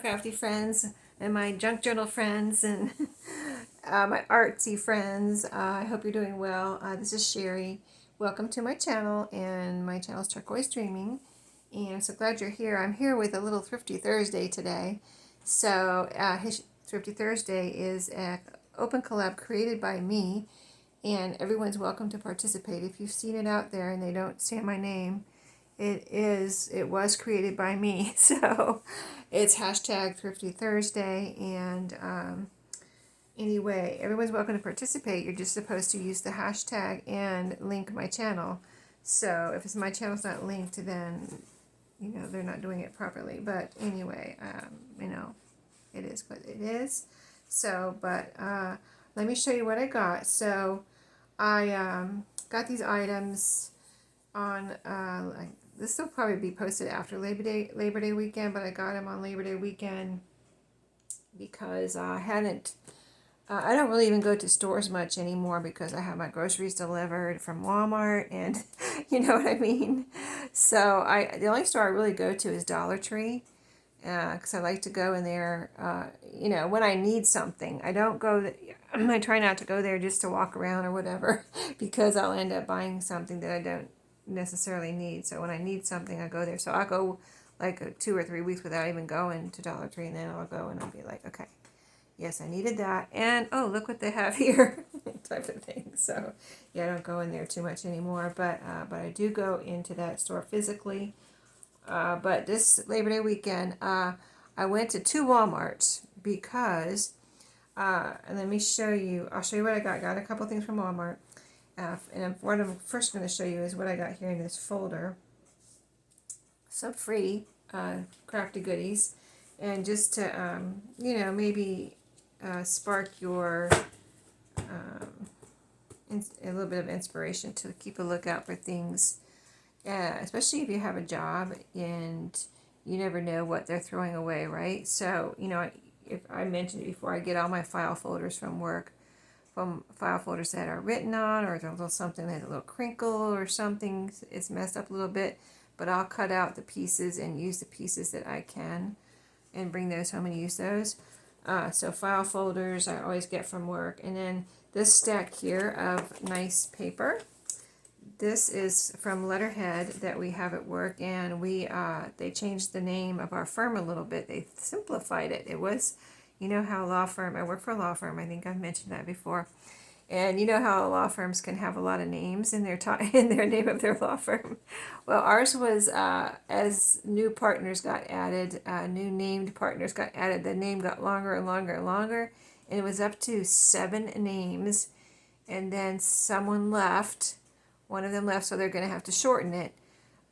Crafty friends and my junk journal friends and my artsy friends. I hope you're doing well. This is Sheree. Welcome to my channel, and my channel is Turquoise Dreaming. And I'm so glad you're here. I'm here with a little Thrifty Thursday today. So, Thrifty Thursday is an open collab created by me, and everyone's welcome to participate. If you've seen it out there and they don't say my name, it was created by me. So it's hashtag Thrifty Thursday. And anyway, everyone's welcome to participate. You're just supposed to use the hashtag and link my channel. So if it's my channel's not linked, then they're not doing it properly. But anyway, it is what it is. So, but let me show you what I got. So I got these items on this will probably be posted after Labor Day weekend, but I got them on Labor Day weekend because I hadn't. I don't really even go to stores much anymore because I have my groceries delivered from Walmart, and you know what I mean. So the only store I really go to is Dollar Tree, because I like to go in there. When I need something, I don't go. I try not to go there just to walk around or whatever, because I'll end up buying something that I don't necessarily need. So when I need something, I go there. So I'll go like 2 or 3 weeks without even going to Dollar Tree, and then I'll go and I'll be like, okay, yes, I needed that, and oh, look what they have here, type of thing. So yeah, I don't go in there too much anymore, but I do go into that store physically. But this Labor Day weekend, I went to 2 Walmarts because, and let me show you. I'll show you what I got. Got a couple things from Walmart. And what I'm first going to show you is what I got here in this folder. Some free crafty goodies. And just to, maybe spark your, a little bit of inspiration to keep a lookout for things. Especially if you have a job and you never know what they're throwing away, right? So, if I mentioned it before, I get all my file folders from work, from file folders that are written on, or there's a little something that a little crinkle or something, it's messed up a little bit, but I'll cut out the pieces and use the pieces that I can and bring those home and use those. So file folders I always get from work. And then this stack here of nice paper. This is from Letterhead that we have at work, and they changed the name of our firm a little bit. They simplified it. It was, how I work for a law firm. I think I've mentioned that before. And you know how law firms can have a lot of names in their in their name of their law firm. Well, ours was as new partners got added, new named partners got added. The name got longer and longer and longer, and it was up to 7 names. And then someone left. One of them left, so they're going to have to shorten it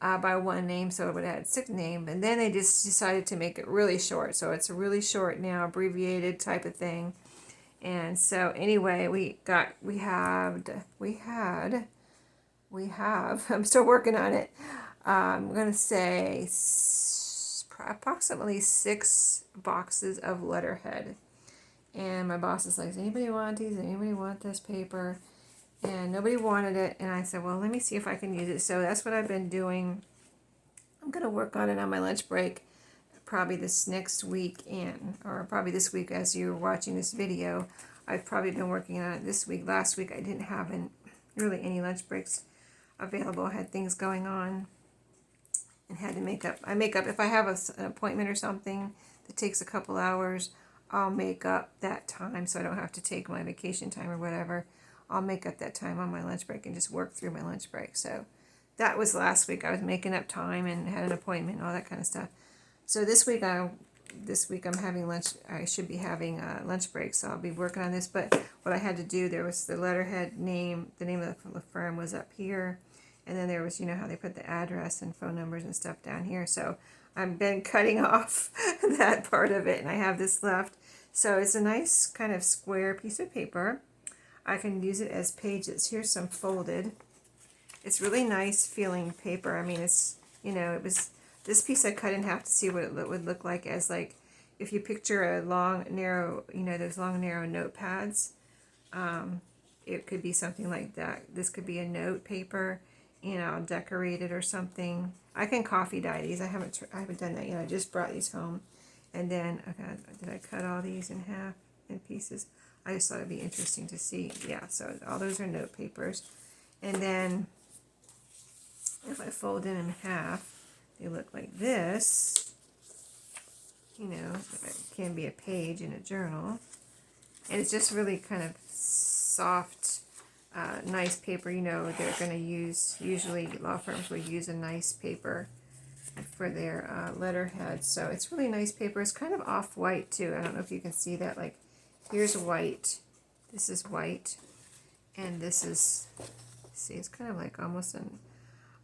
by 1 name, so it would add 6 names. And then they just decided to make it really short, so it's a really short now, abbreviated type of thing. And so anyway, we have, I'm still working on it. I'm going to say approximately 6 boxes of letterhead. And my boss is like, does anybody want these? Does anybody want this paper? And nobody wanted it. And I said, well, let me see if I can use it. So that's what I've been doing. I'm going to work on it on my lunch break, probably this next week, or probably this week as you're watching this video. I've probably been working on it this week. Last week I didn't have really any lunch breaks available. I had things going on and had to make up. I make up if I have an appointment or something that takes a couple hours. I'll make up that time so I don't have to take my vacation time or whatever. I'll make up that time on my lunch break and just work through my lunch break. So that was last week. I was making up time and had an appointment and all that kind of stuff. So this week I'm having lunch. I should be having a lunch break, so I'll be working on this. But what I had to do, there was the letterhead name. The name of the firm was up here, and then there was, how they put the address and phone numbers and stuff down here. So I've been cutting off that part of it, and I have this left. So it's a nice kind of square piece of paper. I can use it as pages. Here's some folded. It's really nice feeling paper. I mean, it's, it was, this piece I cut in half to see what it would look like as, like, if you picture a long, narrow, those long, narrow notepads, it could be something like that. This could be a note paper, decorated or something. I can coffee dye these. I haven't done that yet. I just brought these home. And then, okay, did I cut all these in half, in pieces? I just thought it'd be interesting to see. Yeah, so all those are note papers. And then if I fold them in half, they look like this. You know, it can be a page in a journal. And it's just really kind of soft, nice paper. You know, they're going to use, usually law firms will use a nice paper for their letterhead. So it's really nice paper. It's kind of off-white too. I don't know if you can see that. Like, here's white. This is white. And this is, see, it's kind of like almost an,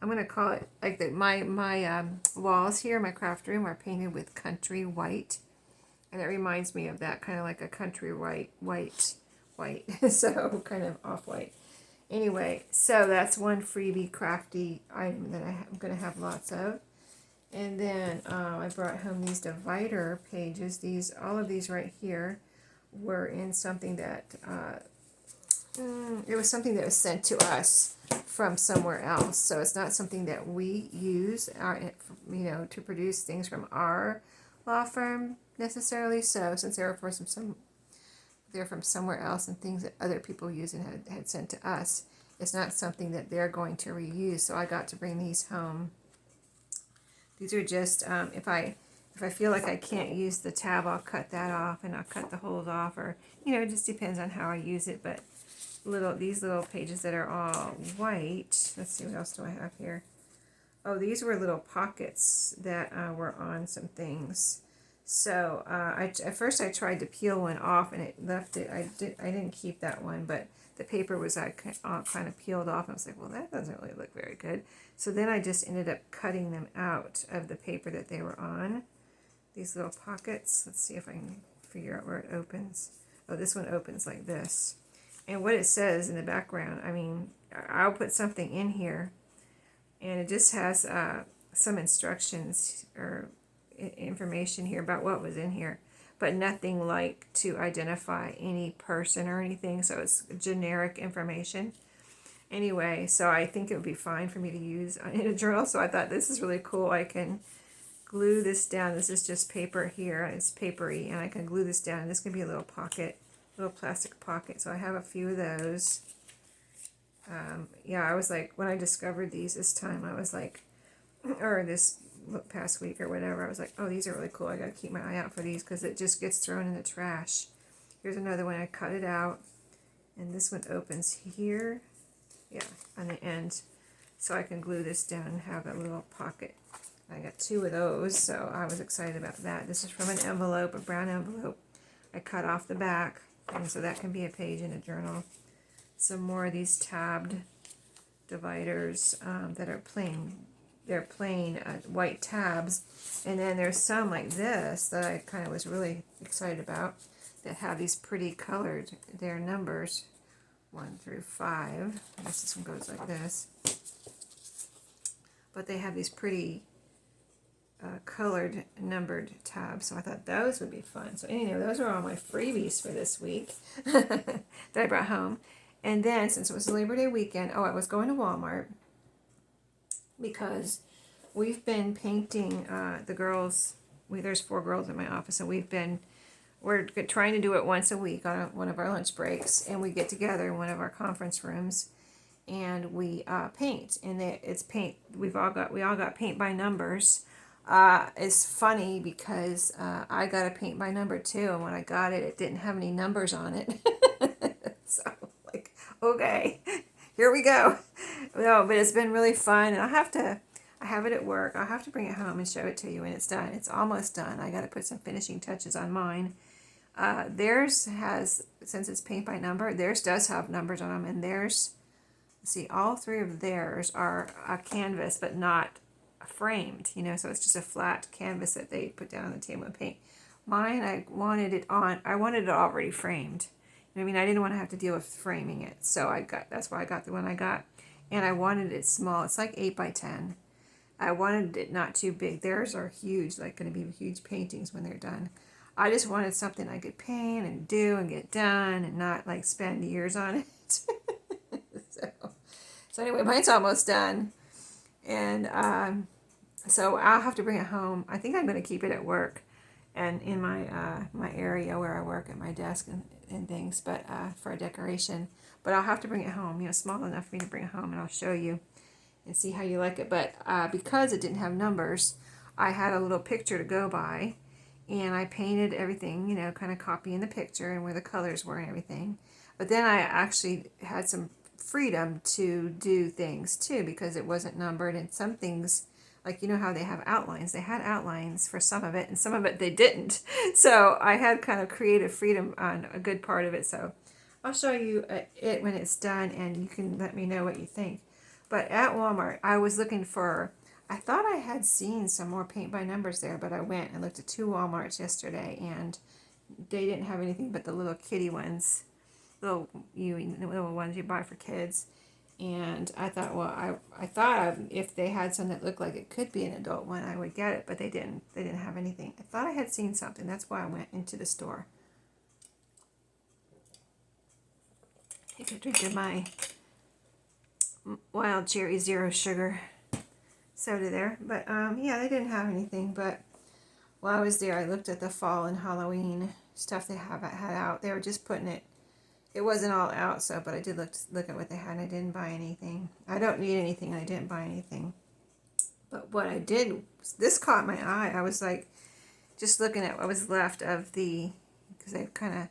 I'm going to call it like that. My walls here, my craft room, are painted with country white. And it reminds me of that, kind of like a country white. So kind of off-white. Anyway, so that's one freebie crafty item that I'm going to have lots of. And then I brought home these divider pages. These, all of these right here were in something that, it was something that was sent to us from somewhere else. So it's not something that we use, you know, to produce things from our law firm necessarily. So since they were they're from somewhere else and things that other people use and had sent to us, it's not something that they're going to reuse. So I got to bring these home. These are just, if I feel like I can't use the tab, I'll cut that off and I'll cut the holes off, or, you know, it just depends on how I use it. But these little pages that are all white, let's see, what else do I have here? Oh, these were little pockets that were on some things. So at first I tried to peel one off and it left it. I didn't keep that one, but the paper was kind of peeled off. I was like, well, that doesn't really look very good. So then I just ended up cutting them out of the paper that they were on. These little pockets. Let's see if I can figure out where it opens. Oh, this one opens like this. And what it says in the background, I mean, I'll put something in here, and it just has some instructions or information here about what was in here, but nothing like to identify any person or anything. So it's generic information. Anyway, so I think it would be fine for me to use in a journal. So I thought this is really cool. I can glue this down. This is just paper here. It's papery, and I can glue this down. This can be a little pocket, little plastic pocket. So I have a few of those. Yeah, I was like, when I discovered these this time, I was like, or this past week or whatever, I was like, oh, these are really cool. I got to keep my eye out for these because it just gets thrown in the trash. Here's another one. I cut it out, and this one opens here. Yeah, on the end. So I can glue this down and have a little pocket. I got two of those, so I was excited about that. This is from an envelope, a brown envelope. I cut off the back, and so that can be a page in a journal. Some more of these tabbed dividers that are plain. They're plain white tabs. And then there's some like this that I kind of was really excited about that have these pretty colored, they're numbers 1 through 5. I guess this one goes like this. But they have these pretty colored numbered tabs, so I thought those would be fun. So anyway, those are all my freebies for this week that I brought home. And then, since it was Labor Day weekend, I was going to Walmart because we've been painting the girls. There's 4 girls in my office, and we're trying to do it once a week on one of our lunch breaks, and we get together in one of our conference rooms, and we paint. And it's paint. We all got paint by numbers. It's funny because I got a paint by number too, and when I got it, it didn't have any numbers on it. So, like, okay, here we go. No, but it's been really fun, and I have it at work. I'll have to bring it home and show it to you when it's done. It's almost done. I got to put some finishing touches on mine. Theirs has, since it's paint by number, theirs does have numbers on them, and theirs, see, all 3 of theirs are a canvas, but not framed, you know, so it's just a flat canvas that they put down on the table and paint. Mine, I wanted it already framed. I mean, I didn't want to have to deal with framing it, so that's why I got the one I got, and I wanted it small. It's like 8 by 10. I wanted it not too big. Theirs are huge, like going to be huge paintings when they're done. I just wanted something I could paint and do and get done and not like spend years on it. So anyway, mine's almost done, and so I'll have to bring it home. I think I'm going to keep it at work and in my area where I work at my desk and things, but for a decoration. But I'll have to bring it home, small enough for me to bring it home, and I'll show you and see how you like it. But because it didn't have numbers, I had a little picture to go by, and I painted everything, kind of copying the picture and where the colors were and everything. But then I actually had some freedom to do things too, because it wasn't numbered, and some things, like how they have outlines, they had outlines for some of it, and some of it they didn't. So I had kind of creative freedom on a good part of it. So I'll show you it when it's done, and you can let me know what you think. But at Walmart, I was looking for, I thought I had seen some more paint by numbers there, but I went and looked at 2 Walmarts yesterday, and they didn't have anything but the little kitty ones, little ones you buy for kids. And I thought, well, I thought if they had some that looked like it could be an adult one, I would get it, but they didn't. They didn't have anything. I thought I had seen something. That's why I went into the store. Take a drink of my wild cherry zero sugar soda there. But yeah, they didn't have anything. But while I was there, I looked at the fall and Halloween stuff they had out. They were just putting it. It wasn't all out, but I did look at what they had, and I didn't buy anything. I don't need anything, and I didn't buy anything. But what I did, this caught my eye. I was like, just looking at what was left of because I kind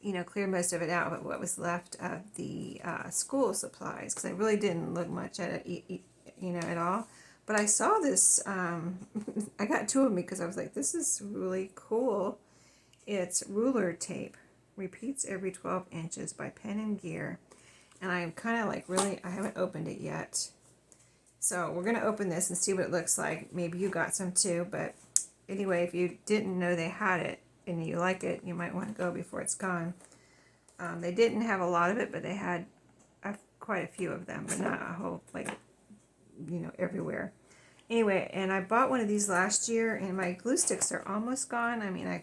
of, cleared most of it out, but what was left of the school supplies, because I really didn't look much at it, at all. But I saw this, I got 2 of them because I was like, this is really cool. It's ruler tape. Repeats every 12 inches by Pen and Gear. And I'm kind of like, really, I haven't opened it yet. So we're going to open this and see what it looks like. Maybe you got some too, but anyway, if you didn't know they had it and you like it, you might want to go before it's gone. They didn't have a lot of it, but they had quite a few of them, but not a whole, everywhere. Anyway, and I bought one of these last year, and my glue sticks are almost gone. I mean, I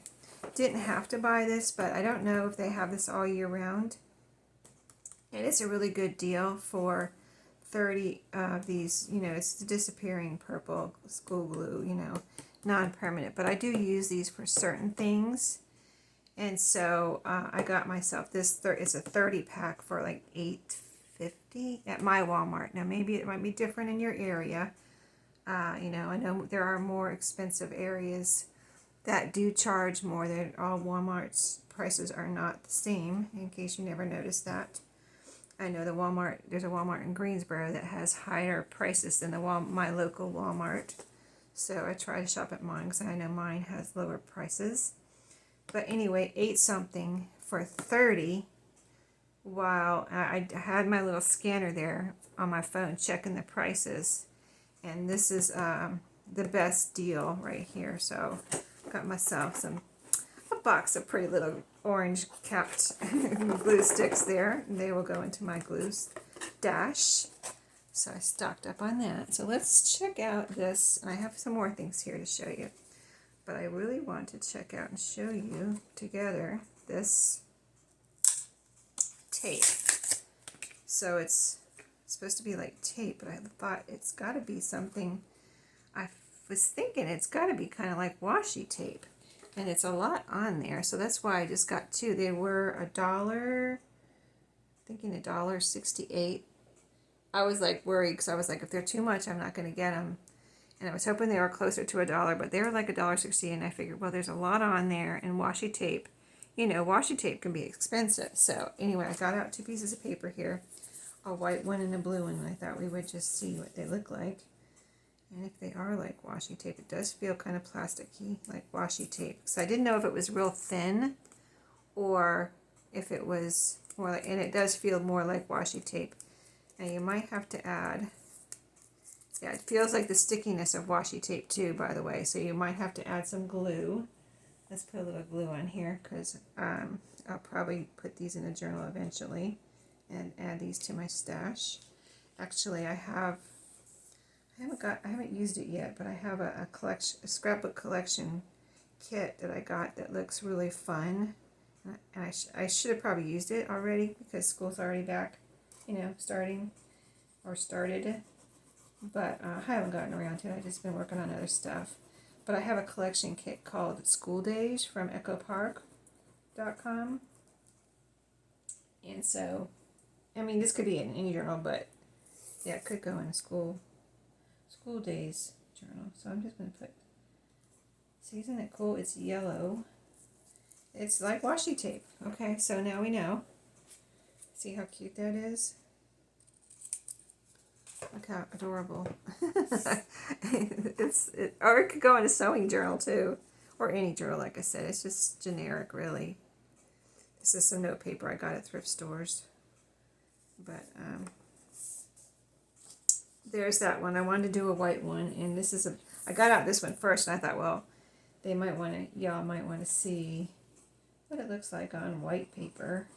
didn't have to buy this, but I don't know if they have this all year round. And it's a really good deal for 30 of these. It's the disappearing purple school glue, non-permanent. But I do use these for certain things. And so I got myself this. It's a 30 pack for like $8.50 at my Walmart. Now maybe it might be different in your area. I know there are more expensive areas that do charge more. All Walmart's prices are not the same, in case you never noticed that. I know there's a Walmart in Greensboro that has higher prices than my local Walmart. So I try to shop at mine because I know mine has lower prices. But anyway, 8 something for 30, while I had my little scanner there on my phone checking the prices. And this is the best deal right here. So got myself a box of pretty little orange capped glue sticks there. They will go into my glue stash. So I stocked up on that. So let's check out this. And I have some more things here to show you. But I really want to check out and show you together this tape. So it's supposed to be like tape, but I thought it's got to be something. I was thinking it's got to be kind of like washi tape, and it's a lot on there, so that's why I just got 2. They were $1, thinking $1.68. I was like worried because I was like, if they're too much, I'm not going to get them, and I was hoping they were closer to $1, but they were like $1.60, and I figured, well, there's a lot on there, and washi tape, washi tape can be expensive. So anyway, I got out 2 pieces of paper here, a white one and a blue one, and I thought we would just see what they look like. And if they are like washi tape, it does feel kind of plasticky, like washi tape. So I didn't know if it was real thin or if it was more like, and it does feel more like washi tape. Now you might have to add, yeah, it feels like the stickiness of washi tape too, by the way. So you might have to add some glue. Let's put a little glue on here because I'll probably put these in a journal eventually and add these to my stash. Actually, I haven't used it yet, but I have a scrapbook collection kit that I got that looks really fun. And I should have probably used it already because school's already back, started. But I haven't gotten around to it. I've just been working on other stuff. but I have a collection kit called School Days from echopark.com. And so, I mean, this could be in any journal, but yeah, it could go in a school days journal. So I'm just going to put, see, isn't it cool? It's yellow. It's like washi tape. Okay, so now we know. See how cute that is? Look how adorable. Or it could go in a sewing journal too, or any journal. Like I said, it's just generic, really. This is some note paper I got at thrift stores, but there's that one. I wanted to do a white one, and this is I got out this one first, and I thought, well, y'all might want to see what it looks like on white paper,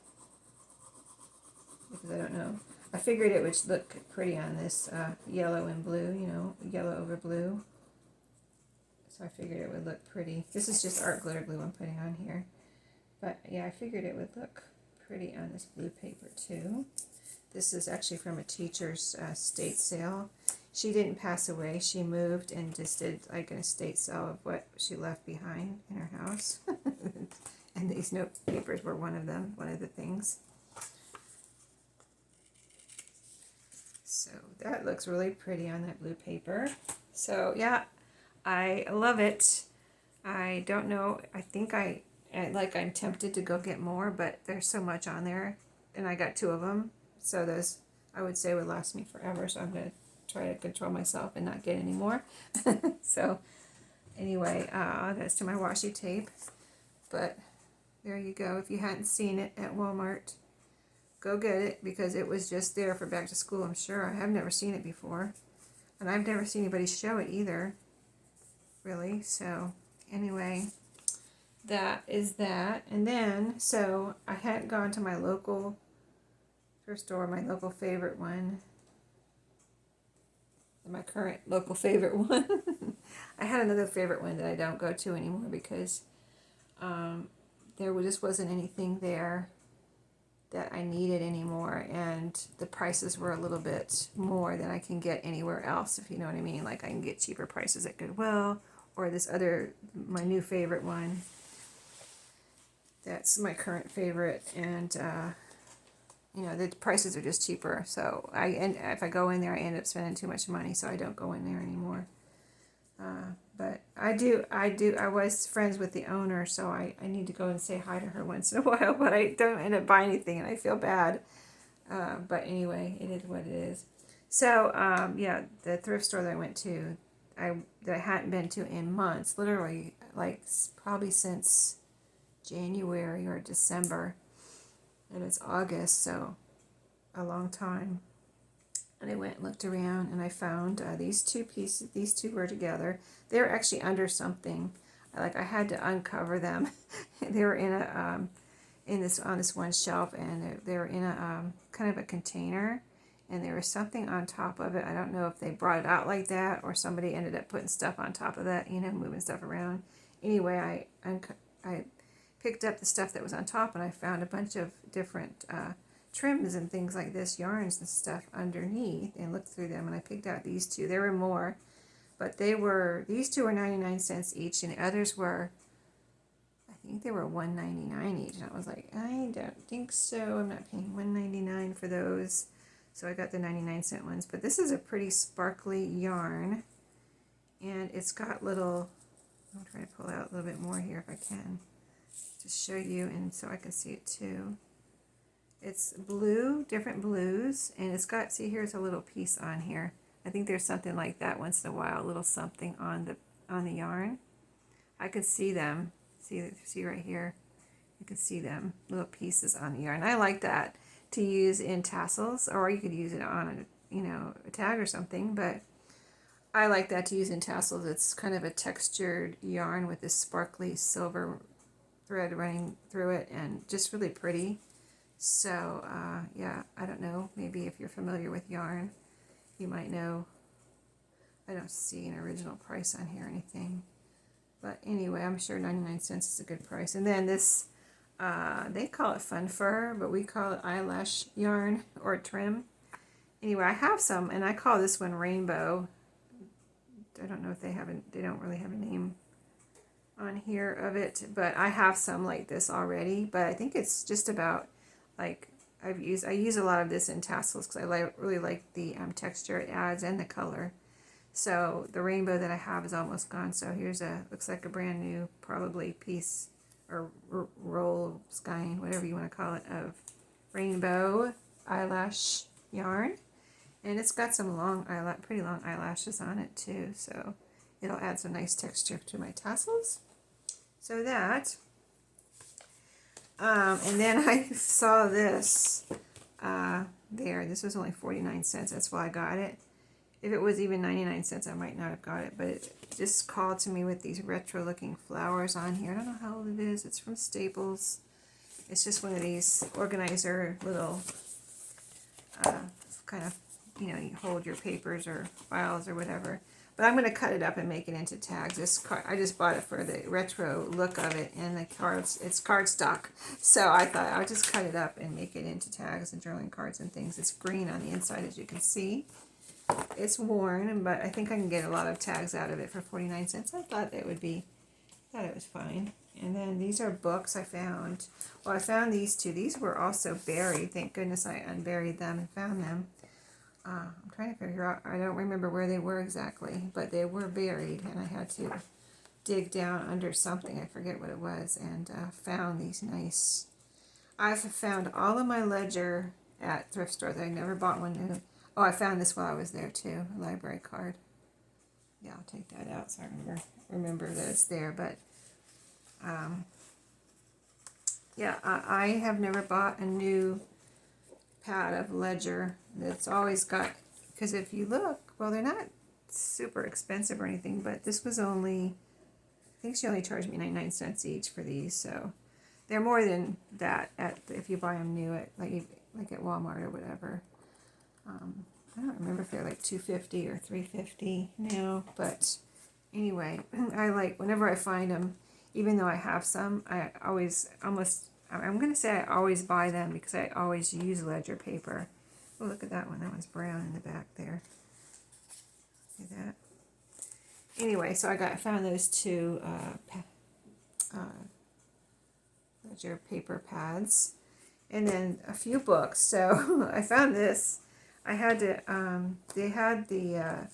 because I don't know. I figured it would look pretty on this yellow and blue, you know, yellow over blue. So I figured it would look pretty. This is just art glitter glue I'm putting on here. But yeah, I figured it would look pretty on this blue paper too. This is actually from a teacher's estate sale. She didn't pass away. She moved and just did like an estate sale of what she left behind in her house. And these note papers were one of them, one of the things. So that looks really pretty on that blue paper. So yeah, I love it. I don't know, I think I'm tempted to go get more, but there's so much on there, and I got 2 of them. So those, I would say, would last me forever. So I'm going to try to control myself and not get any more. So anyway, that's to my washi tape. But there you go. If you hadn't seen it at Walmart, go get it, because it was just there for back to school, I'm sure. I have never seen it before. And I've never seen anybody show it either, really. So anyway, that is that. And then, so I hadn't gone to my local thrift store, my local favorite one, my current local favorite one. I had another favorite one that I don't go to anymore because there just wasn't anything there that I needed anymore, and the prices were a little bit more than I can get anywhere else, if you know what I mean. Like, I can get cheaper prices at Goodwill, or this other, my new favorite one. That's my current favorite, and you know, the prices are just cheaper. So if I go in there, I end up spending too much money, so I don't go in there anymore. But I was friends with the owner, so I need to go and say hi to her once in a while, but I don't end up buying anything, and I feel bad. But anyway, it is what it is. So, yeah, the thrift store that I went to, that I hadn't been to in months, literally, like, probably since January or December, and it's August, so a long time. And I went and looked around, and I found these 2 pieces. These 2 were together. They were actually under something. I had to uncover them. They were in a on this one shelf, and they were in a kind of a container, and there was something on top of it. I don't know if they brought it out like that, or somebody ended up putting stuff on top of that, you know, moving stuff around. Anyway, I picked up the stuff that was on top, and I found a bunch of different trims and things like this, yarns and stuff underneath, and looked through them, and I picked out these 2. There were more, but these 2 were 99 cents each, and the others were, I think they were $1.99 each, and I was like, I don't think so. I'm not paying $1.99 for those. So I got the 99-cent ones, but this is a pretty sparkly yarn, and it's got little, I'll try to pull out a little bit more here if I can, to show you, and so I can see it too. It's blue, different blues, and it's got, see, here's a little piece on here. I think there's something like that once in a while, a little something on the yarn. I could see them. See right here. You can see them, little pieces on the yarn. I like that to use in tassels, or you could use it on a tag or something, but I like that to use in tassels. It's kind of a textured yarn with this sparkly silver thread running through it, and just really pretty. So, yeah, I don't know, maybe if you're familiar with yarn, you might know. I don't see an original price on here or anything. But anyway, I'm sure 99 cents is a good price. And then this, they call it fun fur, but we call it eyelash yarn or trim. Anyway, I have some, and I call this one rainbow I don't know if they don't really have a name on here of it, but I have some like this already, but I think it's just about like I use a lot of this in tassels because I really like the texture it adds and the color. So the rainbow that I have is almost gone. So here's looks like a brand new probably piece or roll, skein, whatever you want to call it, of rainbow eyelash yarn. And it's got some pretty long eyelashes on it too. So it'll add some nice texture to my tassels. So that, and then I saw this there. This was only 49 cents. That's why I got it. If it was even 99 cents, I might not have got it. But it just called to me with these retro looking flowers on here. I don't know how old it is. It's from Staples. It's just one of these organizer little kind of, you hold your papers or files or whatever. But I'm going to cut it up and make it into tags. I just bought it for the retro look of it, and it's cardstock. So I thought I'll just cut it up and make it into tags and journaling cards and things. It's green on the inside, as you can see. It's worn, but I think I can get a lot of tags out of it for 49 cents. I thought it was fine. And then these are books I found. Well, I found these two. These were also buried. Thank goodness I unburied them and found them. I'm trying to figure out, I don't remember where they were exactly, but they were buried, and I had to dig down under something, I forget what it was, and found these nice. I've found all of my ledger at thrift stores. I never bought one new. Oh, I found this while I was there too, a library card. Yeah, I'll take that out so I remember that it's there, but yeah, I have never bought a new pad of ledger. That's always got, because if you look, well, they're not super expensive or anything, but this was only, I think she only charged me 99 cents each for these, so they're more than that if you buy them new at like at Walmart or whatever. I don't remember if they're like $2.50 or $3.50 now, but anyway, I like whenever I find them, even though I have some, I always I'm going to say I always buy them because I always use ledger paper. Oh, look at that one. That one's brown in the back there. See that? Anyway, so I found those two ledger paper pads, and then a few books. So I found this. I had to. They had the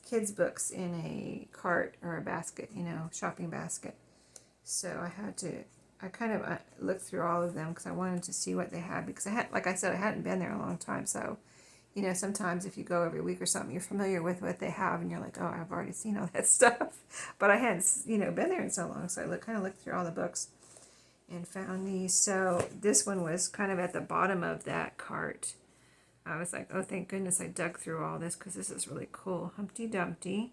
kids' books in a cart or a basket, shopping basket. So I kind of looked through all of them because I wanted to see what they had, because like I said, I hadn't been there a long time. So, sometimes if you go every week or something, you're familiar with what they have, and you're like, oh, I've already seen all that stuff. But I hadn't, been there in so long. So I kind of looked through all the books and found these. So this one was kind of at the bottom of that cart. I was like, oh, thank goodness I dug through all this because this is really cool. Humpty Dumpty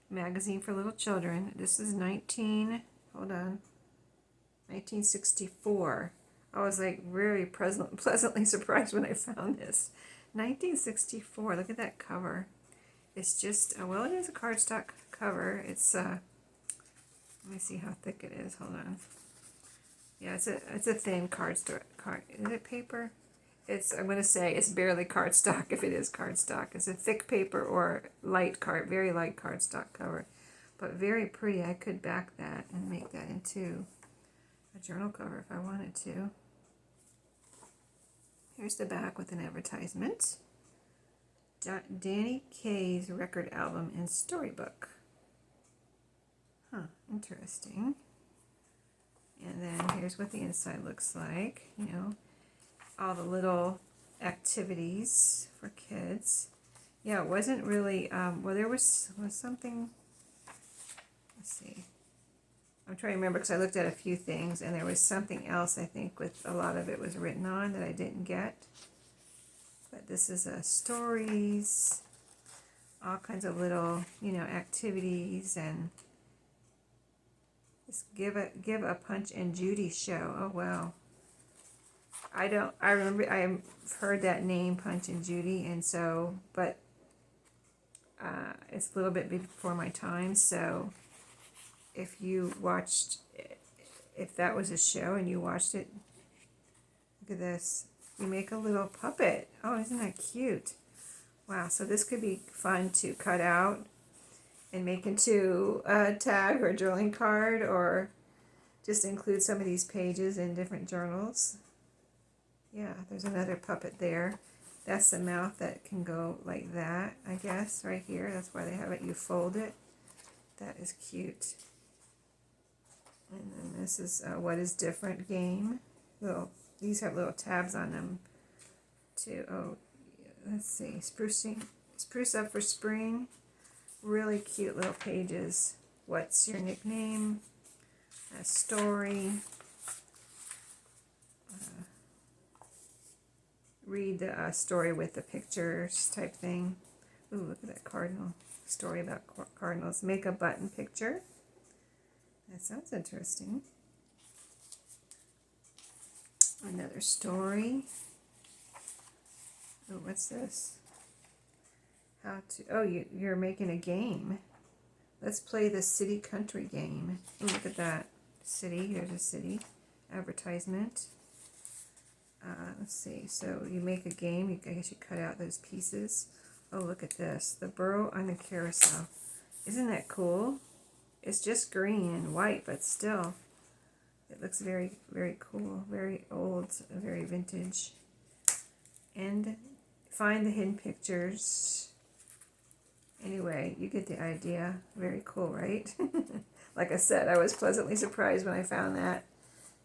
magazine for little children. This is 1964. I was like very pleasantly surprised when I found this. 1964. Look at that cover. It's just, well, it is a cardstock cover. It's let me see how thick it is. Hold on. Yeah, it's a thin cardstock. Is it paper? I'm going to say it's barely cardstock if it is cardstock. It's a thick paper or very light cardstock cover, but very pretty. I could back that and make that into a journal cover if I wanted to. Here's the back with an advertisement. Danny Kaye's record album and storybook. Huh, interesting. And then here's what the inside looks like. All the little activities for kids. Yeah, it wasn't really, well, there was something, let's see. I'm trying to remember because I looked at a few things, and there was something else I think with a lot of it was written on that I didn't get. But this is stories, all kinds of little, activities, and just give a Punch and Judy show. Oh wow. I remember I've heard that name, Punch and Judy, and so, but it's a little bit before my time, so if that was a show and you watched it, look at this. You make a little puppet. Oh, isn't that cute? Wow, so this could be fun to cut out and make into a tag or a journaling card, or just include some of these pages in different journals. Yeah, there's another puppet there. That's the mouth that can go like that, I guess, right here. That's why they have it. You fold it. That is cute. And then this is What is Different game. These have little tabs on them too. Oh, let's see. Spruce up for spring. Really cute little pages. What's your nickname? A story. Read the story with the pictures type thing. Ooh, look at that cardinal. Story about cardinals. Make a button picture. That sounds interesting. Another story. Oh, what's this? You're making a game. Let's play the city country game. Ooh, look at that. City, there's a city. Advertisement. Let's see, so you make a game, I guess you cut out those pieces. Oh, look at this, the burrow on the carousel. Isn't that cool? It's just green and white, but still, it looks very, very cool, very old, very vintage. And find the hidden pictures. Anyway, you get the idea. Very cool, right? Like I said, I was pleasantly surprised when I found that.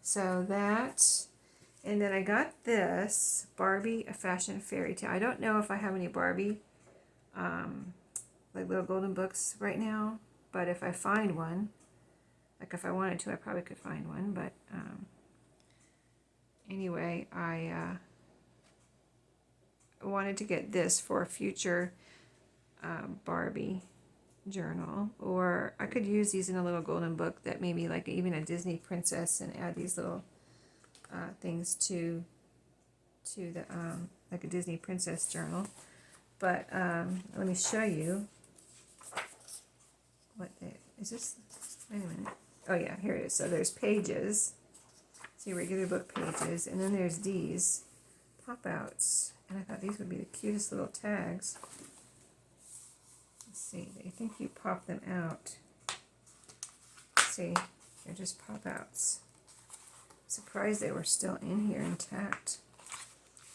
So that... And then I got this, Barbie, A Fashion Fairy Tale. I don't know if I have any Barbie, like little golden books right now, but if I find one, like if I wanted to, I probably could find one, but anyway, I wanted to get this for a future Barbie journal, or I could use these in a little golden book that maybe like even a Disney princess, and add these little things to the like a Disney princess journal. But let me show you is this. Wait a minute. Oh yeah, here it is. So there's pages. See, regular book pages, and then there's these pop outs, and I thought these would be the cutest little tags. Let's see, I think you pop them out. See, they're just pop outs. Surprised they were still in here intact,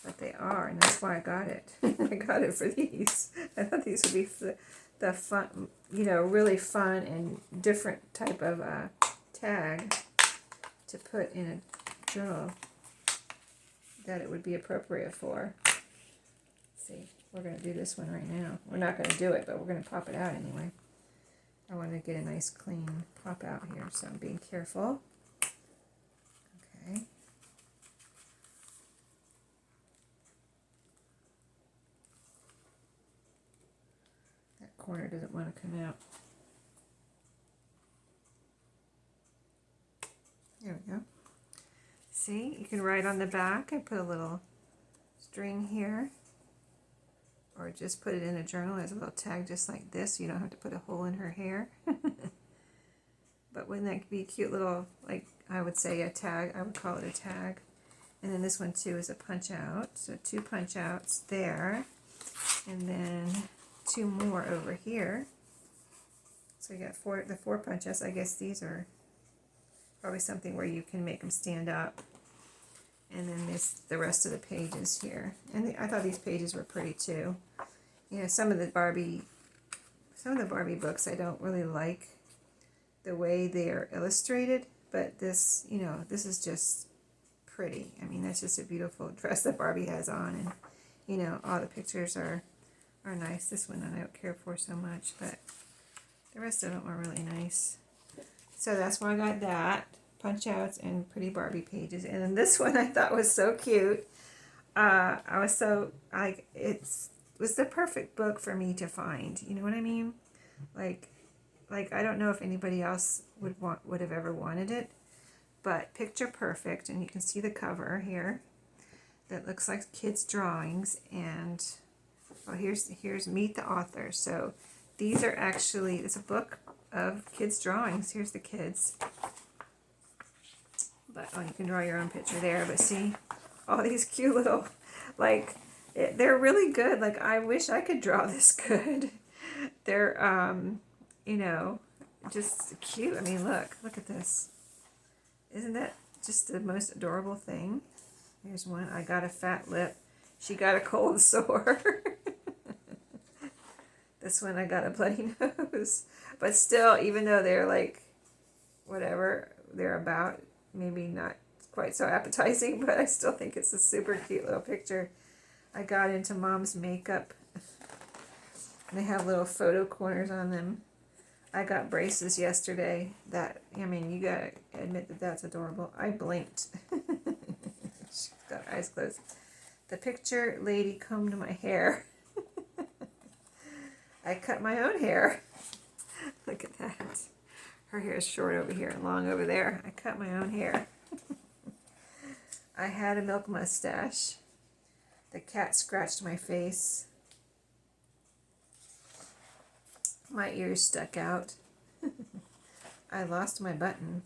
but they are, and that's why I got it. I got it for these. I thought these would be the fun, really fun and different type of tag to put in a journal that it would be appropriate for. Let's see, we're going to do this one right now. We're not going to do it, but we're going to pop it out anyway. I want to get a nice clean pop out here, so I'm being careful. Okay. That corner doesn't want to come out. There we go. See, you can write on the back. I put a little string here, or just put it in a journal as a little tag just like this, so you don't have to put a hole in her hair. But wouldn't that be a cute little, like I would say a tag, I would call it a tag. And then this one too is a punch out. So 2 punch outs there, and then 2 more over here. So you got the 4 punch outs. I guess these are probably something where you can make them stand up. And then the rest of the pages here. And I thought these pages were pretty too. Some of the Barbie books I don't really like the way they're illustrated, but this, this is just pretty. I mean, that's just a beautiful dress that Barbie has on, and all the pictures are nice. This one I don't care for so much, but the rest of them are really nice. So that's why I got that, punch outs and pretty Barbie pages. And then this one I thought was so cute. It was the perfect book for me to find. You know what I mean? Like I don't know if anybody else would have ever wanted it, but picture perfect, and you can see the cover here that looks like kids' drawings, and here's Meet the Author. So these are actually, it's a book of kids' drawings. Here's the kids, but you can draw your own picture there. But see all these cute little, they're really good. Like, I wish I could draw this good. They're you know, just cute. I mean, look at this. Isn't that just the most adorable thing? Here's one. I got a fat lip. She got a cold sore. This one I got a bloody nose. But still, even though they're like, whatever they're about, maybe not quite so appetizing, but I still think it's a super cute little picture. I got into Mom's makeup. They have little photo corners on them. I got braces yesterday. That, I mean, you gotta admit that that's adorable. I blinked. She's got her eyes closed. The picture lady combed my hair. I cut my own hair. Look at that. Her hair is short over here and long over there. I cut my own hair. I had a milk mustache. The cat scratched my face. My ears stuck out. I lost my button.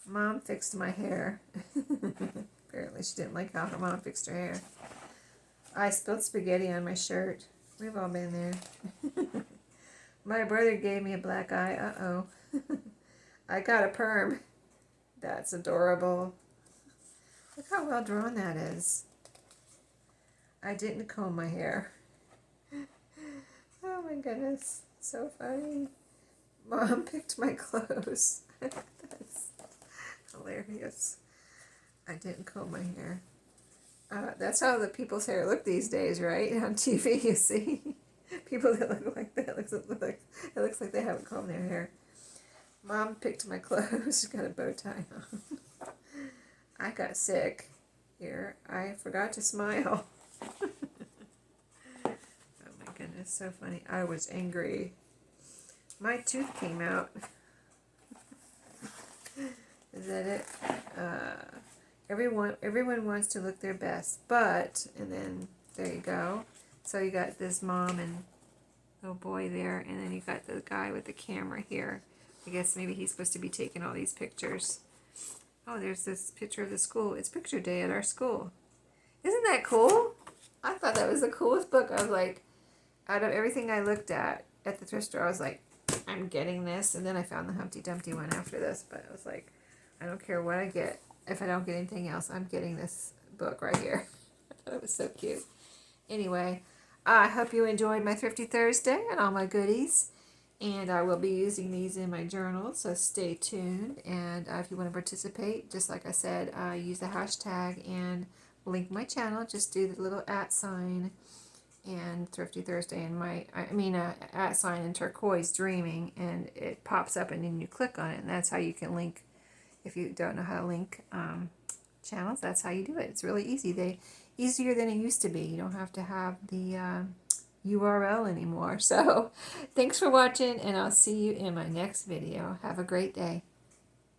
Mom fixed my hair. Apparently she didn't like how her mom fixed her hair. I spilled spaghetti on my shirt. We've all been there. My brother gave me a black eye. Uh-oh. I got a perm. That's adorable. Look how well drawn that is. I didn't comb my hair. Oh my goodness. So funny. Mom picked my clothes. That's hilarious. I didn't comb my hair. That's how the people's hair look these days, right? On TV, you see people that look like that. It looks like they haven't combed their hair. Mom picked my clothes. Got a bow tie on. I got sick. Here, I forgot to smile. Oh my goodness, so funny. I was angry. My tooth came out. Is that it? Everyone wants to look their best, but, and then there you go. So you got this mom and little boy there, and then you got the guy with the camera here. I guess maybe he's supposed to be taking all these pictures. Oh, there's this picture of the school. It's picture day at our school. Isn't that cool? I thought that was the coolest book. I was like, out of everything I looked at the thrift store, I was like, I'm getting this. And then I found the Humpty Dumpty one after this, but I was like, I don't care what I get. If I don't get anything else, I'm getting this book right here. I thought it was so cute. Anyway, I hope you enjoyed my Thrifty Thursday and all my goodies. And I will be using these in my journal, so stay tuned. And if you want to participate, just like I said, use the hashtag and link my channel. Just do the little @ sign and Thrifty Thursday and @ sign and turquoise dreaming, and it pops up and then you click on it, and that's how you can link. If you don't know how to link channels, that's how you do it. It's really easy. Easier than it used to be. You don't have to have the URL anymore. So thanks for watching, and I'll see you in my next video. Have a great day.